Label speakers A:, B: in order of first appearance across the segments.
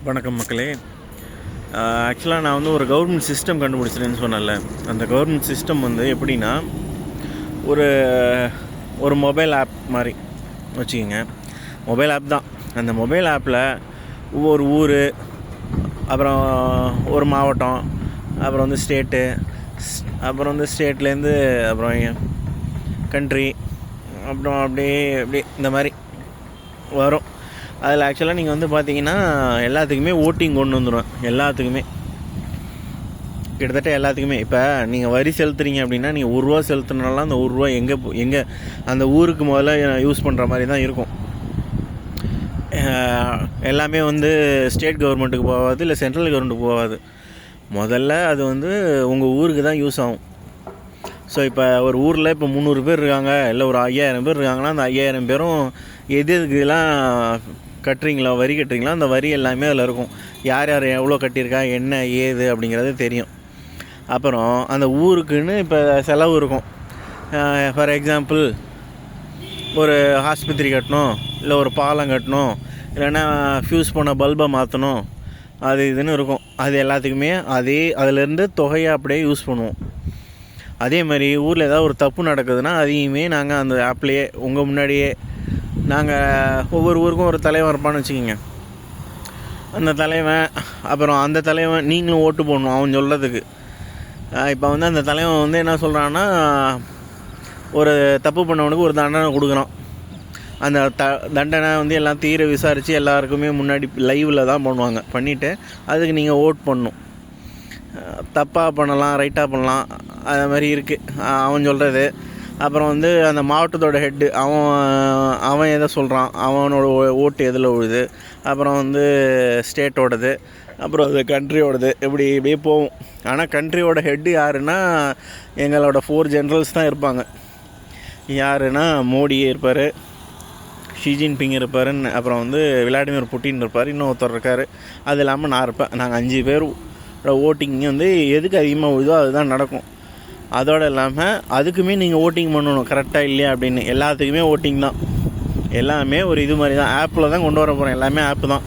A: வணக்கம் மக்களே. ஆக்சுவலாக நான் வந்து ஒரு கவர்மெண்ட் சிஸ்டம் கண்டுபிடிச்சிட்டேன்னு சொன்னேன்ல. அந்த கவர்மெண்ட் சிஸ்டம் வந்து எப்படின்னா, ஒரு ஒரு மொபைல் ஆப் மாதிரி வச்சுக்கோங்க. மொபைல் ஆப் தான். அந்த மொபைல் ஆப்பில் ஒவ்வொரு ஊர், அப்புறம் ஒரு மாவட்டம், அப்புறம் வந்து ஸ்டேட்டு, அப்புறம் வந்து ஸ்டேட்லேருந்து அப்புறம் கண்ட்ரி, அப்புறம் அப்படியே இந்த மாதிரி வரும். அதில் ஆக்சுவலாக நீங்கள் வந்து பார்த்தீங்கன்னா எல்லாத்துக்குமே ஓட்டிங் கொண்டு வந்துடுவேன். எல்லாத்துக்குமே, கிட்டத்தட்ட எல்லாத்துக்குமே. இப்போ நீங்கள் வரி செலுத்துறீங்க அப்படின்னா, நீங்கள் ₹1 செலுத்தினாலாம் அந்த ₹1 எங்கே அந்த ஊருக்கு முதல்ல யூஸ் பண்ணுற மாதிரி தான் இருக்கும். எல்லாமே வந்து ஸ்டேட் கவர்மெண்ட்டுக்கு போகாது, இல்லை சென்ட்ரல் கவர்மெண்ட்டுக்கு போகாது. முதல்ல அது வந்து உங்கள் ஊருக்கு தான் யூஸ் ஆகும். ஸோ இப்போ ஒரு ஊரில் இப்போ 300 பேர் இருக்காங்க, இல்லை ஒரு 5000 பேர் இருக்காங்கன்னா, அந்த 5000 பேரும் எதுக்கெல்லாம் கட்டுறீங்களோ, வரி கட்டுறீங்களோ, அந்த வரி எல்லாமே அதில் இருக்கும். யார் யார் எவ்வளோ கட்டியிருக்கா, என்ன ஏது அப்படிங்கிறது தெரியும். அப்புறம் அந்த ஊருக்குன்னு இப்போ செலவு இருக்கும். ஃபார் எக்ஸாம்பிள், ஒரு ஆஸ்பத்திரி கட்டணும், இல்லை ஒரு பாலம் கட்டணும், இல்லைன்னா ஃப்யூஸ் போன பல்பை மாற்றணும், அது இதுன்னு இருக்கும். அது எல்லாத்துக்குமே அதிலேருந்து தொகையை அப்படியே யூஸ் பண்ணுவோம். அதே மாதிரி ஊரில் ஏதாவது ஒரு தப்பு நடக்குதுன்னா அதையுமே நாங்கள் அந்த ஆப்லேயே உங்கள் முன்னாடியே நாங்கள் ஒவ்வொரு ஊருக்கும் ஒரு தலைவன் இருப்பான்னு வச்சுக்கோங்க. அந்த தலைவன், அப்புறம் அந்த தலைவன் நீங்களும் ஓட்டு போடணும் அவன் சொல்கிறதுக்கு. இப்போ வந்து அந்த தலைவன் வந்து என்ன சொல்கிறான்னா, ஒரு தப்பு பண்ணவனுக்கு ஒரு தண்டனை கொடுக்குறான். அந்த தண்டனை வந்து எல்லாம் தீர விசாரித்து எல்லாருக்குமே முன்னாடி லைவில் தான் பண்ணுவாங்க. பண்ணிவிட்டு அதுக்கு நீங்கள் ஓட் பண்ணணும். தப்பாக பண்ணலாம், ரைட்டாக பண்ணலாம், அது மாதிரி இருக்குது அவன் சொல்கிறது. அப்புறம் வந்து அந்த மாவட்டத்தோட ஹெட்டு அவன் எதை சொல்கிறான், அவனோட ஓட்டு எதில் விழுது, அப்புறம் வந்து ஸ்டேட்டோடது, அப்புறம் அது கண்ட்ரியோடது, இப்படியே போகும். ஆனால் கண்ட்ரியோட ஹெட்டு யாருன்னா எங்களோட 4 ஜென்ரல்ஸ் தான் இருப்பாங்க. யாருன்னா மோடி இருப்பார், ஷி ஜின்பிங் இருப்பார், அப்புறம் வந்து விளாடிமிர் புட்டின் இருப்பார், இன்னொருத்தர் இருக்கார், அது இல்லாமல் நான் இருப்பேன். நாங்கள் 5 பேர் ஓட்டிங் வந்து எதுக்கு அதிகமாக விழுதோ அதுதான் நடக்கும். அதோடு இல்லாமல் அதுக்குமே நீங்கள் ஓட்டிங் பண்ணணும், கரெக்டாக இல்லையா அப்படின்னு. எல்லாத்துக்குமே ஓட்டிங் தான். எல்லாமே ஒரு இது மாதிரி தான். ஆப்பில் தான் கொண்டு வர போகிறேன். எல்லாமே ஆப்பு தான்.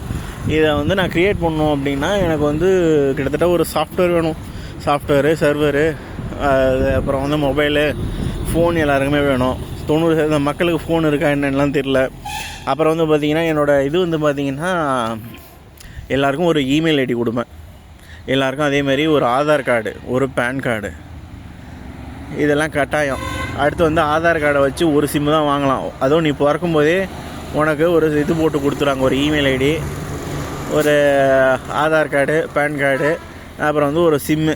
A: இதை வந்து நான் க்ரியேட் பண்ணணும் அப்படின்னா எனக்கு வந்து கிட்டத்தட்ட ஒரு சாஃப்ட்வேர் வேணும். சாஃப்ட்வேரு, சர்வரு, அப்புறம் வந்து மொபைலு, ஃபோன் எல்லாருக்குமே வேணும். 90% மக்களுக்கு ஃபோன் இருக்கா என்னென்னலாம் தெரில. அப்புறம் வந்து பார்த்திங்கன்னா என்னோடய இது வந்து பார்த்திங்கன்னா எல்லாேருக்கும் ஒரு இமெயில் ஐடி கொடுப்பேன். எல்லாருக்கும் அதேமாதிரி ஒரு ஆதார் கார்டு, ஒரு பேன் கார்டு, இதெல்லாம் கட்டாயம். அடுத்து வந்து ஆதார் கார்டை வச்சு ஒரு சிம்மு தான் வாங்கலாம். அதுவும் நீ பிறக்கும்போதே உனக்கு ஒரு இது போட்டு கொடுத்துறாங்க, ஒரு இமெயில் ஐடி, ஒரு ஆதார் கார்டு, பேன் கார்டு, அப்புறம் வந்து ஒரு சிம்மு.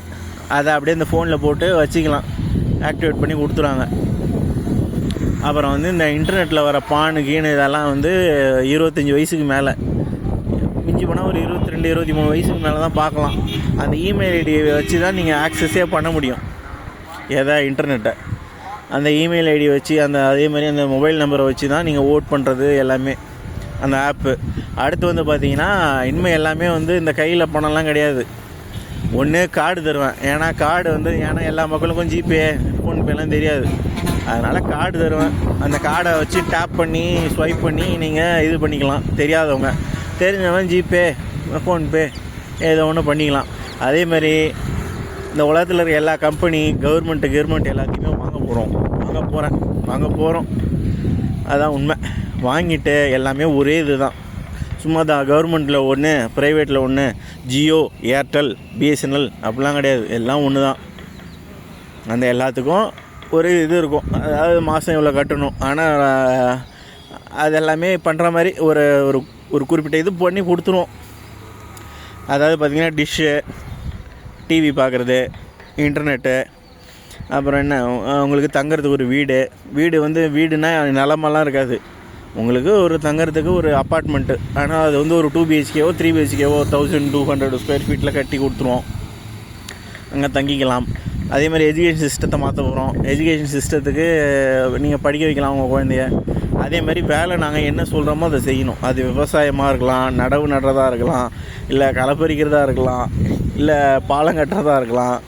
A: அதை அப்படியே இந்த ஃபோனில் போட்டு வச்சுக்கலாம், ஆக்டிவேட் பண்ணி கொடுத்துறாங்க. அப்புறம் வந்து இந்த இன்டர்நெட்டில் வர பானு கீனு இதெல்லாம் வந்து 25 வயசுக்கு மேலே, மிஞ்சி போனால் ஒரு 22, 23 வயசுக்கு மேலே தான் பார்க்கலாம். அந்த இமெயில் ஐடியை வச்சு தான் நீங்கள் ஆக்சஸே பண்ண முடியும் இன்டர்நெட்டை. அந்த இமெயில் ஐடியை வச்சு அதே மாதிரி அந்த மொபைல் நம்பரை வச்சு தான் நீங்கள் ஓட் பண்ணுறது எல்லாமே அந்த ஆப்பு. அடுத்து வந்து பார்த்திங்கன்னா இனிமேல் எல்லாமே வந்து இந்த கையில் பணம்லாம் கிடையாது. ஒன்று கார்டு தருவேன். ஏன்னா எல்லா மக்களுக்கும் ஜிபே, ஃபோன்பேலாம் தெரியாது. அதனால் கார்டு தருவேன். அந்த கார்டை வச்சு டேப் பண்ணி ஸ்வைப் பண்ணி நீங்கள் இது பண்ணிக்கலாம். தெரியாதவங்க, தெரிஞ்சவன் ஜிபே, ஃபோன்பே ஏதோ ஒன்று பண்ணிக்கலாம். அதே மாதிரி இந்த உலகத்தில் இருக்க எல்லா கம்பெனி, கவர்மெண்ட் எல்லாத்தையுமே வாங்க போகிறோம். அதுதான் உண்மை. வாங்கிட்டு எல்லாமே ஒரே இது தான். சும்மா தான் கவர்மெண்ட்டில் ஒன்று, ப்ரைவேட்டில் ஒன்று, ஜியோ, ஏர்டெல், பிஎஸ்என்எல் அப்படிலாம் கிடையாது. எல்லாம் ஒன்று தான். அந்த எல்லாத்துக்கும் ஒரு இது இருக்கும். அதாவது மாதம் இவ்வளோ கட்டணும். ஆனால் அது எல்லாமே பண்ணுற மாதிரி ஒரு ஒரு குறிப்பிட்ட இது பண்ணி கொடுத்துருவோம். அதாவது பார்த்திங்கன்னா டிஷ்ஷு, டிவி பார்க்குறது, இன்டர்நெட்டு, அப்புறம் என்ன உங்களுக்கு தங்குறதுக்கு ஒரு வீடு வந்து வீடுனா நிலமெல்லாம் இருக்காது. உங்களுக்கு ஒரு தங்குறதுக்கு ஒரு அப்பார்ட்மெண்ட்டு, ஆனால் அது வந்து ஒரு 2 BHKவோ 3 BHKவோ 1200 ஸ்கொயர் ஃபீட்டில் கட்டி கொடுத்துருவோம். அங்கே தங்கிக்கலாம். அதே மாதிரி எஜுகேஷன் சிஸ்டத்தை மாற்ற போகிறோம். எஜுகேஷன் சிஸ்டத்துக்கு நீங்கள் படிக்க வைக்கலாம் உங்கள் குழந்தைய. அதே மாதிரி வேலை நாங்கள் என்ன சொல்கிறோமோ அதை செய்யணும். அது விவசாயமாக இருக்கலாம், நடவு நடுறதா இருக்கலாம், இல்லை களை பறிக்கிறதா இருக்கலாம், இல்லை பாலம் கட்டுறதா இருக்கலாம்.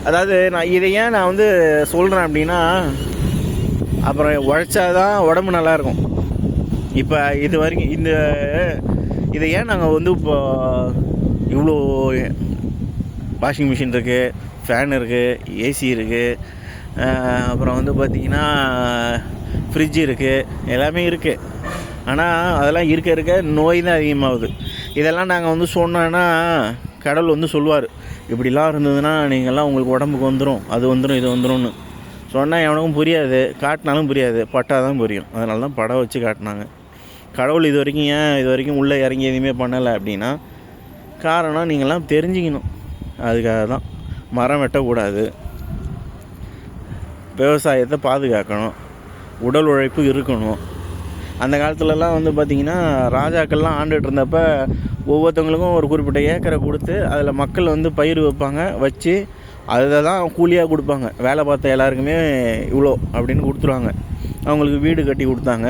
A: அதாவது நான் வந்து சொல்கிறேன் அப்படின்னா, அப்புறம் உழைச்சாதான் உடம்பு நல்லாயிருக்கும். இப்போ இது வரைக்கும் இதை ஏன் நாங்கள் வந்து இப்போ இவ்வளோ வாஷிங் மிஷின் இருக்குது, ஃபேன் இருக்குது, ஏசி இருக்குது, அப்புறம் வந்து பார்த்திங்கன்னா ஃப்ரிட்ஜ் இருக்குது, எல்லாமே இருக்குது. ஆனால் அதெல்லாம் இருக்க நோய் தான் அதிகமாகுது. இதெல்லாம் நாங்கள் வந்து சொன்னோன்னா கடவுள் வந்து சொல்லுவார், இப்படிலாம் இருந்ததுன்னா நீங்கள்லாம் உங்களுக்கு உடம்புக்கு வந்துடும், அது வந்துடும், இது வந்துடும்னு சொன்னால் எவனுக்கும் புரியாது, காட்டினாலும் புரியாது, பட்டால் தான் புரியும். அதனால தான் படம் வச்சு காட்டினாங்க. கடவுள் இது வரைக்கும் உள்ளே இறங்கி எதுவுமே பண்ணலை அப்படின்னா காரணம் நீங்கள்லாம் தெரிஞ்சுக்கணும். அதுக்காக தான் மரம் வெட்டக்கூடாது, விவசாயத்தை பாதுகாக்கணும், உடல் உழைப்பு இருக்கணும். அந்த காலத்துலலாம் வந்து பார்த்திங்கன்னா ராஜாக்கள்லாம் ஆண்டுகிட்டு இருந்தப்போ ஒவ்வொருத்தவங்களுக்கும் ஒரு குறிப்பிட்ட ஏக்கரை கொடுத்து அதில் மக்கள் வந்து பயிர் வைப்பாங்க, வச்சு அதை தான் கூலியாக கொடுப்பாங்க. வேலை பார்த்த எல்லாருக்குமே இவ்வளோ அப்படின்னு கொடுத்துருவாங்க. அவங்களுக்கு வீடு கட்டி கொடுத்தாங்க,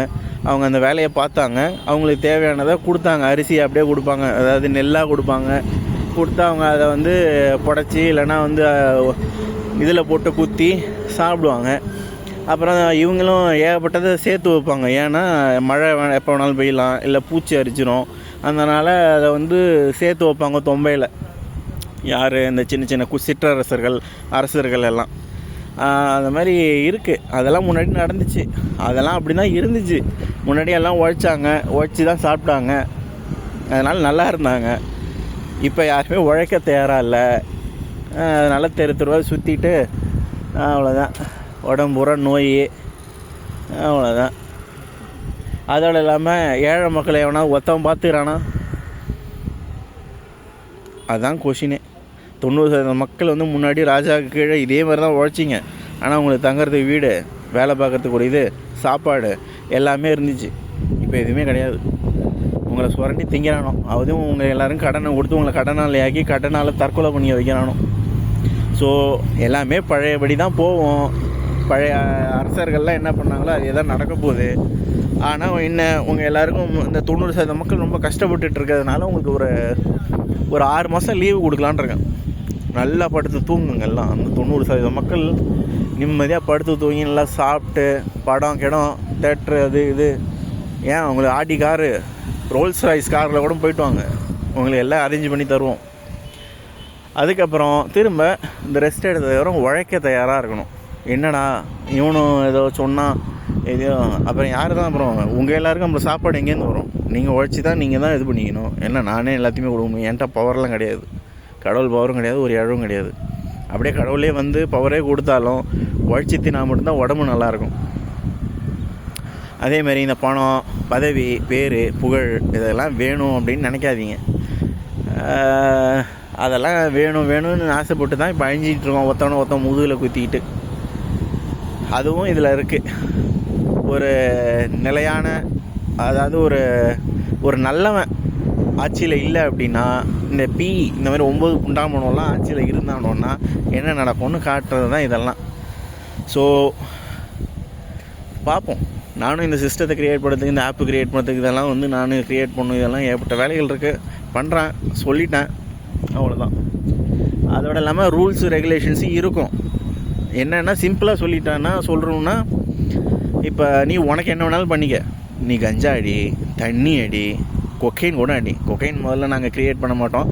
A: அவங்க அந்த வேலையை பார்த்தாங்க, அவங்களுக்கு தேவையானதை கொடுத்தாங்க. அரிசி அப்படியே கொடுப்பாங்க, அதாவது நெல்லாக கொடுப்பாங்க. கொடுத்து அவங்க அதை வந்து புடச்சி இல்லைன்னா வந்து இதில் போட்டு குத்தி சாப்பிடுவாங்க. அப்புறம் இவங்களும் ஏகப்பட்டதை சேர்த்து வைப்பாங்க. ஏன்னா மழை எப்போ வேணாலும் பெய்யலாம், இல்லை பூச்சி அரிச்சிடும். அதனால் அதை வந்து சேர்த்து வைப்பாங்க தொம்பையில். யார் இந்த சின்ன சின்ன சிற்றரசர்கள், அரசர்கள் எல்லாம் அந்த மாதிரி இருக்குது. அதெல்லாம் முன்னாடி நடந்துச்சு. அதெல்லாம் அப்படி தான் இருந்துச்சு. முன்னாடி எல்லாம் உழைச்சி தான் சாப்பிட்டாங்க. அதனால் நல்லா இருந்தாங்க. இப்போ யாருமே உழைக்க தயாராக இல்லை. அதனால் தெருவா சுற்றிட்டு அவ்வளோதான், உடம்புற நோய், அவ்வளோதான். அதோடு இல்லாமல் ஏழை மக்களை எவனா ஒருத்தவன் பார்த்துக்கிறானா, அதுதான் கொஷினே. 90% மக்கள் வந்து முன்னாடி ராஜாவுக்கு கீழே இதே மாதிரி தான் உழைச்சிங்க. ஆனால் அவங்களுக்கு தங்குறதுக்கு வீடு, வேலை பார்க்குறதுக்கு ஒரு இது, சாப்பாடு எல்லாமே இருந்துச்சு. இப்போ எதுவுமே கிடையாது. உங்களை சுரண்டி திங்கிறானோ, அதுவும் உங்கள் எல்லோரும் கடனை கொடுத்து உங்களை கடனாளியாக்கி கடனால் தற்கொலை பண்ணி வைக்கிறானோ. ஸோ எல்லாமே பழையபடி தான் போவோம். பழைய அரசர்கள்லாம் என்ன பண்ணாங்களோ அதே தான் நடக்க போகுது. ஆனால் உங்கள் எல்லாருக்கும் இந்த 90% மக்கள் ரொம்ப கஷ்டப்பட்டுட்டு இருக்கிறதுனால உங்களுக்கு ஒரு 6 மாதம் லீவு கொடுக்கலான் இருக்கேன். நல்லா படுத்து தூங்குங்க எல்லாம். அந்த 90% மக்கள் நிம்மதியாக படுத்து தூங்கி நல்லா சாப்பிட்டு படம் தேட்ரு அது இது, ஏன் உங்களுக்கு ஆடி காரு, ரோல்ஸ் ராய்ஸ் காரில் கூட போயிட்டு வாங்க, உங்களுக்கு எல்லாம் அரேஞ்ச் பண்ணி தருவோம். அதுக்கப்புறம் திரும்ப இந்த ரெஸ்ட் எடுத்ததுக்கப்புறம் உழைக்க தயாராக இருக்கணும். என்னடா இவனும் ஏதோ சொன்னால் எதையோ, அப்புறம் யார் தான் அப்புறம் உங்கள் எல்லாருக்கும் அப்புறம் சாப்பாடு எங்கேருந்து வரும்? நீங்கள் உழைச்சி தான் நீங்கள் தான் இது பண்ணிக்கணும். என்ன நானே எல்லாத்தையுமே கொடுக்கணும்? என்கிட்ட பவர்லாம் கிடையாது, கடவுள் பவரும் கிடையாது, ஒரு இழவும் கிடையாது. அப்படியே கடவுளே வந்து பவரே கொடுத்தாலும் உழைச்சி தின்னா மட்டும்தான் உடம்பு நல்லாயிருக்கும். அதேமாரி இந்த பணம், பதவி, பேர், புகழ் இதெல்லாம் வேணும் அப்படின்னு நினைக்காதீங்க. அதெல்லாம் வேணும்னு ஆசைப்பட்டு தான் இப்போ அழிஞ்சிக்கிட்டு இருக்கோம், ஒருத்தன் முதுகில் குத்திக்கிட்டு. அதுவும் இதில் இருக்குது. ஒரு நிலையான, அதாவது ஒரு நல்லவன் ஆட்சியில் இல்லை அப்படின்னா, இந்த இந்த மாதிரி 9 குண்டாமணம்லாம் ஆட்சியில் இருந்தானோன்னா என்ன நடக்கும்னு காட்டுறது தான் இதெல்லாம். ஸோ பார்ப்போம். நானும் இந்த சிஸ்டத்தை க்ரியேட் பண்ணுறதுக்கு, இந்த ஆப்பு க்ரியேட் பண்ணுறதுக்கு இதெல்லாம் வந்து நான் க்ரியேட் பண்ணணும். இதெல்லாம் ஏற்பட்ட வேலைகள் இருக்குது, பண்ணுறேன், சொல்லிட்டேன், அவ்வளோதான். அதோட இல்லாமல் ரூல்ஸு ரெகுலேஷன்ஸும் இருக்கும். என்னென்னா சிம்பிளாக சொல்கிறோம்னா, இப்போ நீ உனக்கு என்ன வேணாலும் பண்ணிக்க. நீ கஞ்சா அடி, தண்ணி அடி, கொக்கைன் கூட அடி. கொக்கைன் முதல்ல நாங்கள் க்ரியேட் பண்ண மாட்டோம்.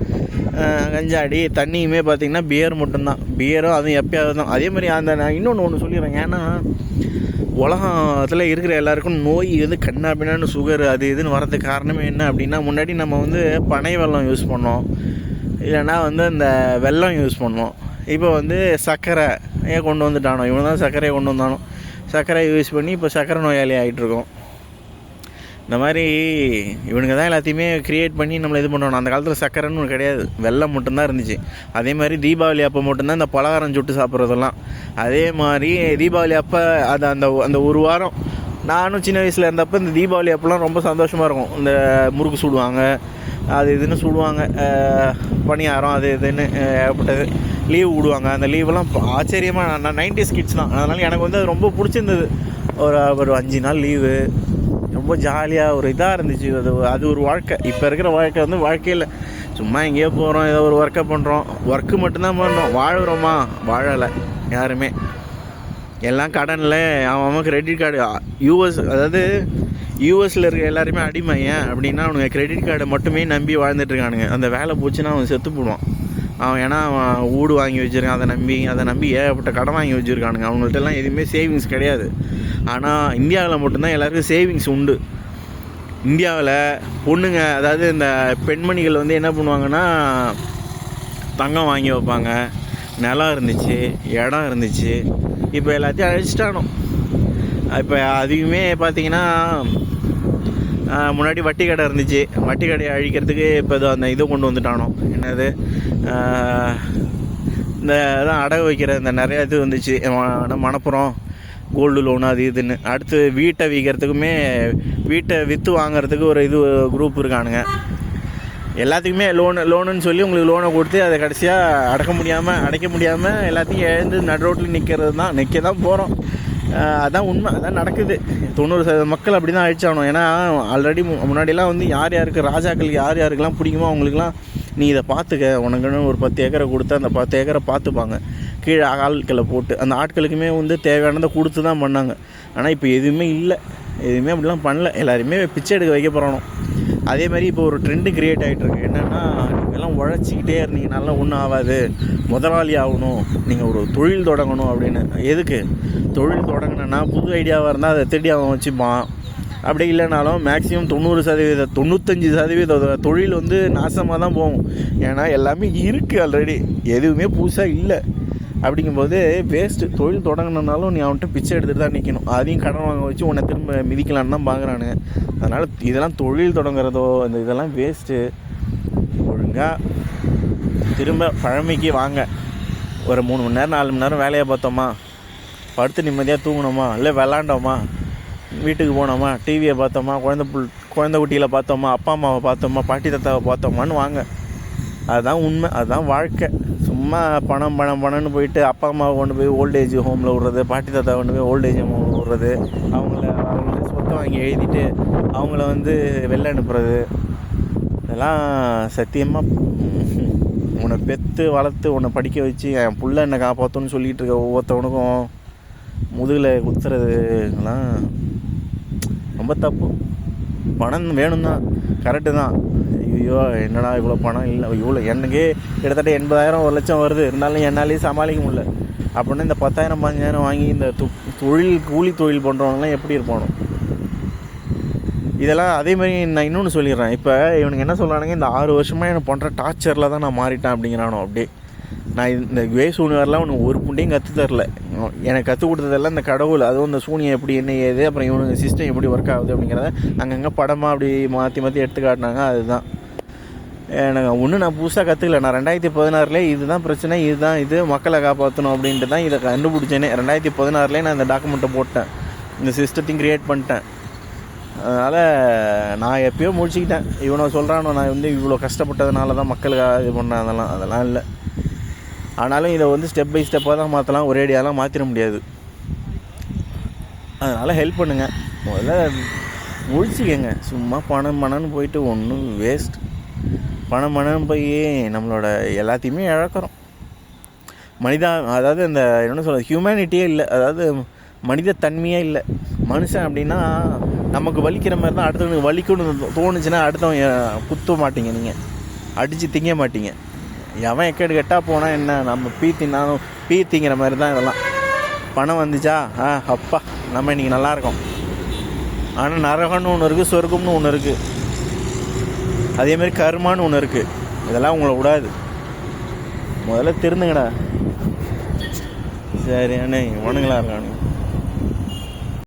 A: கஞ்சா அடி, தண்ணியுமே பார்த்திங்கன்னா பியர் மட்டும்தான். பியரும் அதுவும் எப்பயாவது தான். அதே மாதிரி நான் இன்னொன்று சொல்லிடுறேன். ஏன்னா உலகத்தில் இருக்கிற எல்லாருக்கும் நோய் கண்ணா பின்னான்னு சுகர் அது இதுன்னு வரதுக்கு காரணமே என்ன அப்படின்னா, முன்னாடி நம்ம வந்து பனை வெல்லம் யூஸ் பண்ணோம், இல்லைன்னா வந்து அந்த வெல்லம் யூஸ் பண்ணோம். இப்போ வந்து சர்க்கரையை கொண்டு வந்துட்டானோ, இவன் தான் சர்க்கரையை கொண்டு வந்தானோ, சர்க்கரையை யூஸ் பண்ணி இப்போ சர்க்கரை நோயாளி ஆகிட்டுருக்கோம். இந்த மாதிரி இவனுங்க தான் எல்லாத்தையுமே க்ரியேட் பண்ணி நம்மளை இது பண்ணணும். அந்த காலத்தில் சர்க்கரைன்னு ஒன்று கிடையாது, வெல்லம் மட்டும்தான் இருந்துச்சு. அதே மாதிரி தீபாவளி அப்போ மட்டும்தான் இந்த பலகாரம் சுட்டு சாப்பிட்றதெல்லாம். அதே மாதிரி தீபாவளி அப்போ அது அந்த ஒரு வாரம், நானும் சின்ன வயசில் இருந்தப்போ இந்த தீபாவளி அப்போலாம் ரொம்ப சந்தோஷமாக இருக்கும். இந்த முறுக்கு சுடுவாங்க, அது இதுன்னு சுடுவாங்க, பணியாரம் அது இதுன்னு ஏகப்பட்டது. லீவு விடுவாங்க. அந்த லீவெல்லாம் ஆச்சரியமாக, நான் 90s கிட்ஸ் தான், அதனால் எனக்கு வந்து அது ரொம்ப பிடிச்சிருந்தது. ஒரு 5 நாள் லீவு ரொம்ப ஜாலியாக ஒரு இதாக இருந்துச்சு. அது ஒரு வாழ்க்கை. இப்போ இருக்கிற வாழ்க்கை வந்து வாழ்க்கையில் சும்மா எங்கேயோ போகிறோம், ஏதோ ஒரு ஒர்க்கை பண்ணுறோம், ஒர்க்கு மட்டும்தான் பண்ணுறோம். வாழ்கிறோமா? வாழலை யாருமே. எல்லாம் கடனில் அவன் கிரெடிட் கார்டு, அதாவது யூஎஸில் இருக்க எல்லாருமே அடிமை. ஏன் அப்படின்னா அவனுங்க கிரெடிட் கார்டை மட்டுமே நம்பி வாழ்ந்துட்டுருக்கானுங்க. அந்த வேலை போச்சுன்னா அவன் செத்து போடுவான். அவன் ஏன்னா அவன் வீடு வாங்கி வச்சுருக்கான், அதை நம்பி ஏகப்பட்ட கடன் வாங்கி வச்சுருக்கானுங்க. அவங்கள்ட்டெல்லாம் எதுவுமே சேவிங்ஸ் கிடையாது. ஆனால் இந்தியாவில் மட்டும்தான் எல்லாருக்கும் சேவிங்ஸ் உண்டு. இந்தியாவில் பொண்ணுங்க, அதாவது இந்த பெண்மணிகள் வந்து என்ன பண்ணுவாங்கன்னா, தங்கம் வாங்கி வைப்பாங்க, நிலம் இருந்துச்சு, இடம் இருந்துச்சு. இப்போ எல்லாத்தையும் அழிச்சிட்டானோ. இப்போ அதுவுமே பார்த்திங்கன்னா, முன்னாடி வட்டி கடை இருந்துச்சு, வட்டி கடையை அழிக்கிறதுக்கு இப்போ அந்த இதை கொண்டு வந்துட்டானோ, என்னது இந்த இதான் அடகு வைக்கிற இந்த நிறையா இது வந்துச்சு, மணப்புறம் கோல்டு லோனு அது இதுன்னு. அடுத்து வீட்டை விற்கிறதுக்குமே, வீட்டை விற்று வாங்கிறதுக்கு ஒரு இது குரூப் இருக்கானுங்க. எல்லாத்துக்குமே லோனுன்னு சொல்லி உங்களுக்கு லோனை கொடுத்து அதை கடைசியாக அடைக்க முடியாமல் எல்லாத்தையும் எழுந்து நடு ரோட்டில் நிற்க தான் போகிறோம். அதான் உண்மை, அதான் நடக்குது. 90% மக்கள் அப்படி தான் அழிச்சாகணும். ஏன்னா ஆல்ரெடி முன்னாடியெல்லாம் வந்து யாருக்கு ராஜாக்களுக்கு யாருக்கெல்லாம் பிடிக்குமோ அவங்களுக்குலாம் நீ இதை பார்த்துக்க, உனக்குன்னு ஒரு 10 ஏக்கரை கொடுத்து அந்த 10 ஏக்கரை பார்த்துப்பாங்க. கீழே ஆட்களை போட்டு அந்த ஆட்களுக்குமே வந்து தேவையானதை கொடுத்து தான் பண்ணாங்க. ஆனால் இப்போ எதுவுமே இல்லை, எதுவுமே அப்படிலாம் பண்ணல. எல்லாருமே பிச்சை எடுக்க வைக்க போகிறோம். அதே மாதிரி இப்போ ஒரு ட்ரெண்டு க்ரியேட் ஆகிட்டுருக்கு. என்னென்னா, நீங்கள்லாம் உழைச்சிக்கிட்டே இருந்தீங்கனால ஒன்றும் ஆகாது, முதலாளி ஆகணும், நீங்கள் ஒரு தொழில் தொடங்கணும் அப்படின்னு. எதுக்கு தொழில் தொடங்கினா, புது ஐடியாவாக இருந்தால் அதை தேடி அவன் வச்சுப்பான். அப்படி இல்லைனாலும் மேக்ஸிமம் 90%, 95% தொழில் வந்து நாசமாக தான் போகும். ஏன்னா எல்லாமே இருக்குது ஆல்ரெடி, எதுவுமே புதுசாக இல்லை. அப்படிங்கும்போது வேஸ்ட்டு. தொழில் தொடங்கினாலும் நீ அவன்கிட்ட பிச்சை எடுத்துகிட்டு தான் நிற்கணும். அதையும் கடன் வாங்க வச்சு உன்னை திரும்ப மிதிக்கலான்னு தான் பார்க்குறானுங்க. அதனால் இதெல்லாம் தொழில் தொடங்குறதோ இதெல்லாம் வேஸ்ட்டு. ஒழுங்காக திரும்ப பழமைக்கு வாங்க. ஒரு 3 மணி நேரம் 4 மணி நேரம் வேலையை பார்த்தோமா, படுத்து நிம்மதியாக தூங்கினோமா, இல்லை விளாண்டோமா, வீட்டுக்கு போனோமா, டிவியை பார்த்தோமா, குழந்தை குட்டியில் பார்த்தோமா, அப்பா அம்மாவை பார்த்தோமா, பாட்டி தாத்தாவை பார்த்தோமான்னு வாங்க. அதுதான் உண்மை, அதுதான் வாழ்க்கை. சும்மா பணம்னு போயிட்டு அப்பா அம்மாவை கொண்டு போய் ஓல்டேஜ் ஹோமில் விட்றது, பாட்டி தாத்தா கொண்டு போய் ஓல்டேஜ் ஹோமில் விட்றது, அவங்கள சொத்தை வாங்கி எழுதிட்டு அவங்கள வந்து வெளில அனுப்புறது, இதெல்லாம் சத்தியமாக உன்னை பெற்று வளர்த்து உன்னை படிக்க வச்சு என் புள்ள என்னை காப்பாற்றணும்னு சொல்லிகிட்டு இருக்க ஒவ்வொருத்தவனுக்கும் முதுகில் குத்துறதுலாம் ரொம்ப தப்பு. பணம் வேணும் தான், கரெக்டு தான். ஐயோ என்னடா இவ்வளோ பணம் இல்லை, இவ்வளோ எனக்கே கிட்டத்தட்ட 80,000 1 லட்சம் வருது, இருந்தாலும் என்னாலேயே சமாளிக்க முடியல. அப்படின்னா இந்த 10,000 15,000 வாங்கி இந்த கூலி தொழில் பண்ணுறவங்களாம் எப்படி இருப்பானோ. இதெல்லாம் அதே மாதிரி நான் இன்னொன்று சொல்லிடுறேன். இப்போ இவனுக்கு என்ன சொல்கிறானுங்க, இந்த 6 வருஷமாக எனக்கு பண்ணுற டார்ச்சரில் தான் நான் மாறிட்டேன் அப்படிங்கிறானோ. அப்படியே நான் இந்த சூனியர்லாம் உனக்கு ஒரு புண்டையும் கற்று தரல, எனக்கு கற்றுக் கொடுத்ததெல்லாம் இந்த கடவுள். அதுவும் இந்த சூனியம் எப்படி என்ன ஏது, அப்புறம் இவனுக்கு சிஸ்டம் எப்படி ஒர்க் ஆகுது அப்படிங்கிறத அங்கங்கே படமாக அப்படி மாற்றி எடுத்து காட்டினாங்க. அதுதான் எனக்கு ஒன்றும் நான் புதுசாக கற்றுக்கல. நான் 2016 இதுதான் பிரச்சனை, இது மக்களை காப்பாற்றணும் அப்படின்ட்டு தான் இதை கண்டுபிடிச்சேனே. 2016 நான் இந்த டாக்குமெண்ட்டை போட்டேன், இந்த சிஸ்டத்தையும் க்ரியேட் பண்ணிட்டேன். அதனால் நான் எப்போயோ முடிச்சுக்கிட்டேன். இவனை சொல்கிறானோ நான் வந்து இவ்வளோ கஷ்டப்பட்டதுனால தான் மக்களுக்காக இது பண்ணேன், அதெல்லாம் இல்லை. ஆனாலும் இதை வந்து ஸ்டெப் பை ஸ்டெப்பாக தான் மாற்றலாம், ஒரேடியாலாம் மாற்றிட முடியாது. அதனால் ஹெல்ப் பண்ணுங்கள். முதல்ல முடிச்சிக்கங்க. சும்மா பணம்னு போயிட்டு ஒன்றும் வேஸ்ட். பணம்னு போய் நம்மளோட எல்லாத்தையுமே இழக்கிறோம். அதாவது இந்த என்ன சொல்கிறது, ஹியூமனிட்டியே இல்லை, அதாவது மனித தன்மையே இல்லை. மனுஷன் அப்படின்னா நமக்கு வலிக்கிற மாதிரி தான் அடுத்தவனுக்கு வலிக்கணும்னு தோணுச்சுன்னா அடுத்தவன் குத்த மாட்டீங்க, நீங்கள் அடித்து திங்க மாட்டீங்க. எவன் எக்கேடு கெட்டால் போனால் என்ன, நம்ம பீத்திங்கிற மாதிரி தான் இதெல்லாம். பணம் வந்துச்சா அப்பா நம்ம இன்றைக்கி நல்லாயிருக்கோம். ஆனால் நரகம்னு ஒன்று இருக்குது, சொர்க்கம்னு ஒன்று இருக்குது, அதேமாதிரி கர்மான்னு ஒன்று இருக்குது. இதெல்லாம் உங்களை விடாது. முதல்ல திருந்துங்கடா. சரியான இவனுங்களா இருக்கானு.